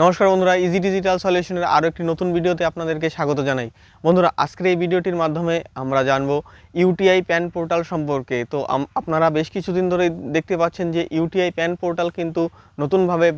নমস্কার বন্ধুরা, easy digital সলিউশনের আরও একটি নতুন ভিডিওতে আপনাদেরকে স্বাগত জানাই। বন্ধুরা, আজকের এই ভিডিওটির মাধ্যমে আমরা জানবো ইউটিআই প্যান পোর্টাল সম্পর্কে। তো আপনারা বেশ কিছুদিন ধরে দেখতে পাচ্ছেন যে ইউটিআই প্যান পোর্টাল কিন্তু নতুনভাবে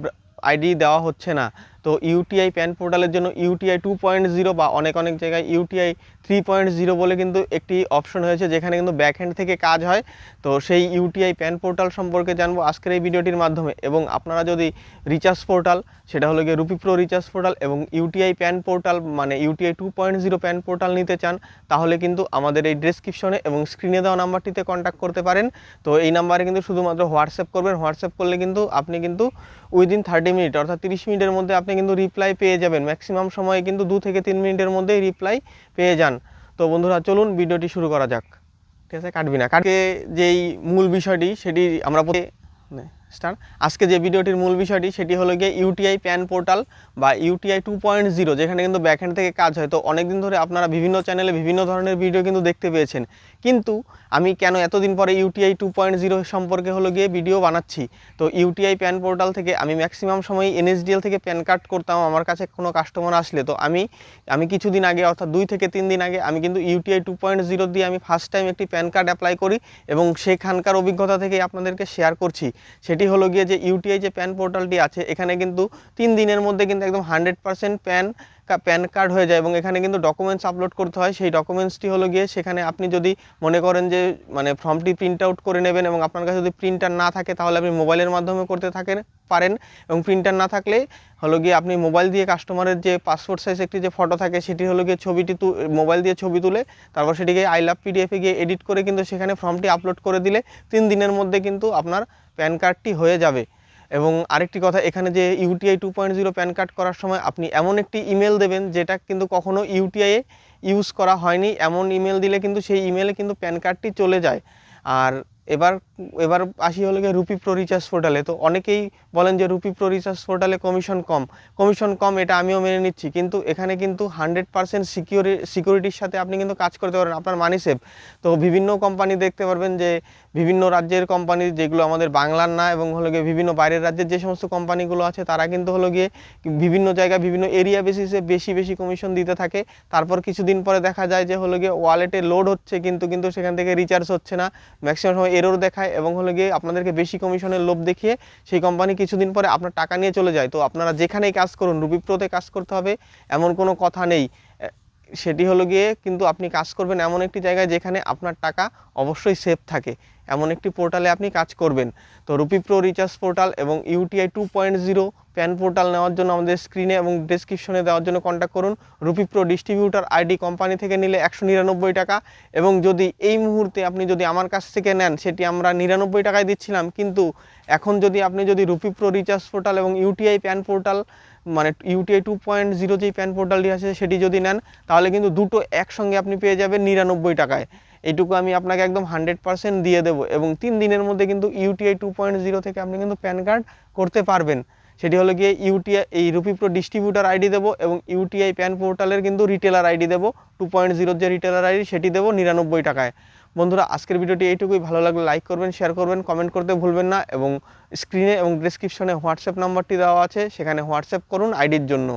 আইডি দেওয়া হচ্ছে না। তো ইউটিআই প্যান পোর্টালের জন্য ইউটিআই 2.0 বা অনেক জায়গায় ইউটিআই 3.0 বলে কিন্তু একটি অপশন হয়েছে, যেখানে কিন্তু ব্যাকহ্যান্ড থেকে কাজ হয়। তো সেই ইউটিআই প্যান পোর্টাল সম্পর্কে জানবো আজকের এই ভিডিওটির মাধ্যমে। এবং আপনারা যদি রিচার্জ পোর্টাল, সেটা হলো গিয়ে রুপি প্রো রিচার্জ পোর্টাল, এবং ইউটিআই প্যান পোর্টাল মানে ইউটিআই 2.0 প্যান পোর্টাল নিতে চান, তাহলে কিন্তু আমাদের এই ডেসক্রিপশনে এবং স্ক্রিনে দেওয়া নাম্বারটিতে কন্ট্যাক্ট করতে পারেন। তো এই নাম্বারে কিন্তু শুধুমাত্র হোয়াটসঅ্যাপ করবেন। হোয়াটসঅ্যাপ করলে কিন্তু আপনি কিন্তু উইদিন 30 মিনিট অর্থাৎ 30 মিনিটের মধ্যে আপনি কিন্তু রিপ্লাই পেয়ে যাবেন। ম্যাক্সিমাম সময়ে কিন্তু 2 থেকে 3 মিনিটের মধ্যেই রিপ্লাই পেয়ে যান। তো বন্ধুরা, চলুন ভিডিওটি শুরু করা যাক। ঠিক আছে, কাটবি না। কাটকে যেই মূল বিষয়টি সেটি আমরা স্টার আজকে যে ভিডিওটির মূল বিষয়টি সেটি হলো গিয়ে ইউটিআই প্যান পোর্টাল বা ইউটিআই 2.0, যেখানে কিন্তু ব্যাকহ্যান্ড থেকে কাজ হয়। তো অনেকদিন ধরে আপনারা বিভিন্ন চ্যানেলে বিভিন্ন ধরনের ভিডিও কিন্তু দেখতে পেয়েছেন, কিন্তু আমি কেন এতদিন পরে ইউটিআই 2.0 সম্পর্কে হলো গিয়ে ভিডিও বানাচ্ছি। তো ইউটিআই প্যান পোর্টাল থেকে আমি ম্যাক্সিমাম সময় এনএসডিএল থেকে প্যান কার্ড করতাম আমার কাছে কোনো কাস্টমার আসলে। তো আমি কিছুদিন আগে অর্থাৎ 2 থেকে 3 দিন আগে আমি কিন্তু ইউটিআই 2.0 দিয়ে আমি ফার্স্ট টাইম একটি প্যান কার্ড অ্যাপ্লাই করি, এবং সেখানকার অভিজ্ঞতা থেকে আপনাদেরকে শেয়ার করছি। সেটি হলো গিয়ে যে ইউটিআই যে প্যান পোর্টালটি আছে, এখানে কিন্তু 3 দিনের মধ্যে কিন্তু একদম 100% প্যান কার্ড হয়ে যায়, এবং এখানে কিন্তু ডকুমেন্টস আপলোড করতে হয়। সেই ডকুমেন্টসটি হলো গিয়ে সেখানে আপনি যদি মনে করেন যে মানে ফর্মটি প্রিন্ট আউট করে নেবেন, এবং আপনার কাছে যদি প্রিন্টার না থাকে তাহলে আপনি মোবাইলের মাধ্যমে করতে পারেন, এবং প্রিন্টার না থাকলে হলো গিয়ে আপনি মোবাইল দিয়ে কাস্টমারের যে পাসপোর্ট সাইজ একটি যে ফটো থাকে সেটি হলো গিয়ে মোবাইল দিয়ে ছবি তুলে তারপর সেটিকে আই লাভ পিডিএফে গিয়ে এডিট করে কিন্তু সেখানে ফর্মটি আপলোড করে দিলে 3 দিনের মধ্যে কিন্তু আপনার প্যান কার্ডটি হয়ে যাবে। এবং আরেকটি কথা, এখানে যে ইউটিআই 2.0 প্যান কার্ড করার সময় আপনি এমন একটি ইমেল দেবেন যেটা কিন্তু কখনো ইউটিআইয়ে ইউজ করা হয়নি। এমন ইমেল দিলে কিন্তু সেই ইমেলে কিন্তু প্যান কার্ডটি চলে যায়। আর এবার আসি হলো গিয়ে রুপি প্রো রিচার্জ পোর্টালে। তো অনেকেই বলেন যে রুপি প্রো রিচার্জ পোর্টালে কমিশন কম, এটা আমিও মেনে নিচ্ছি, কিন্তু এখানে কিন্তু 100% সিকিউরিটির সাথে আপনি কিন্তু কাজ করতে পারেন, আপনার মানি সেভ। তো বিভিন্ন কোম্পানি দেখতে পারবেন যে বিভিন্ন রাজ্যের কোম্পানি, যেগুলো আমাদের বাংলার না, এবং হলো গিয়ে বিভিন্ন বাইরের রাজ্যের যে সমস্ত কোম্পানিগুলো আছে, তারা কিন্তু হলো গিয়ে বিভিন্ন জায়গায় বিভিন্ন এরিয়া বেসিসে বেশি কমিশন দিতে থাকে। তারপর কিছুদিন পরে দেখা যায় যে হলো গিয়ে ওয়ালেটে লোড হচ্ছে, কিন্তু সেখান থেকে রিচার্জ হচ্ছে না, ম্যাক্সিমাম সময় এরর দেখায়, এবং হলো গিয়ে আপনাদেরকে বেশি কমিশনের লোভ দেখিয়ে সেই কোম্পানি কিছুদিন পরে আপনার টাকা নিয়ে চলে যায়। তো আপনারা যেখানেই কাজ করুন, রুপি প্রোতে কাজ করতে হবে এমন কোনো কথা নেই। সেটি হলো গিয়ে কিন্তু আপনি কাজ করবেন এমন একটি জায়গায় যেখানে আপনার টাকা অবশ্যই সেফ থাকে, এমন একটি পোর্টালে আপনি কাজ করবেন। তো রুপি প্রো রিচার্জ পোর্টাল এবং ইউটিআই 2.0 প্যান পোর্টাল নেওয়ার জন্য আমাদের স্ক্রিনে এবং ডেসক্রিপশনে দেওয়ার জন্য কন্ট্যাক্ট করুন। Rupee pro distributor ID company থেকে নিলে 199 টাকা, এবং যদি এই মুহূর্তে আপনি যদি আমার কাছ থেকে নেন সেটি আমরা 99 টাকায় দিচ্ছিলাম, কিন্তু এখন আপনি যদি রুপি প্রো রিচার্জ পোর্টাল এবং ইউটিআই প্যান পোর্টাল মানে ইউটিআই 2.0 যেই প্যান পোর্টালটি আছে সেটি যদি নেন, তাহলে কিন্তু দুটো একসঙ্গে আপনি পেয়ে যাবেন 99 টাকায়। এইটুকু আমি আপনাকে একদম 100% দিয়ে দেবো, এবং 3 দিনের মধ্যে কিন্তু ইউটিআই 2.0 থেকে আপনি কিন্তু প্যান কার্ড করতে পারবেন। সেটি হলো গিয়ে ইউটিআই এই রুপি প্রো ডিস্ট্রিবিউটার আইডি দেবো, এবং ইউটিআই প্যান পোর্টালের কিন্তু রিটেলার আইডি দেবো, 2.0 যে রিটেলার আইডি সেটি দেবো 99 টাকায়। বন্ধুরা, আজকের ভিডিওটি এইটুকুই। ভালো লাগলে লাইক করবেন, শেয়ার করবেন, কমেন্ট করতে ভুলবেন না, এবং স্ক্রিনে এবং ডেসক্রিপশনে হোয়াটসঅ্যাপ নাম্বারটি দেওয়া আছে, সেখানে হোয়াটসঅ্যাপ করুন আইডির জন্য।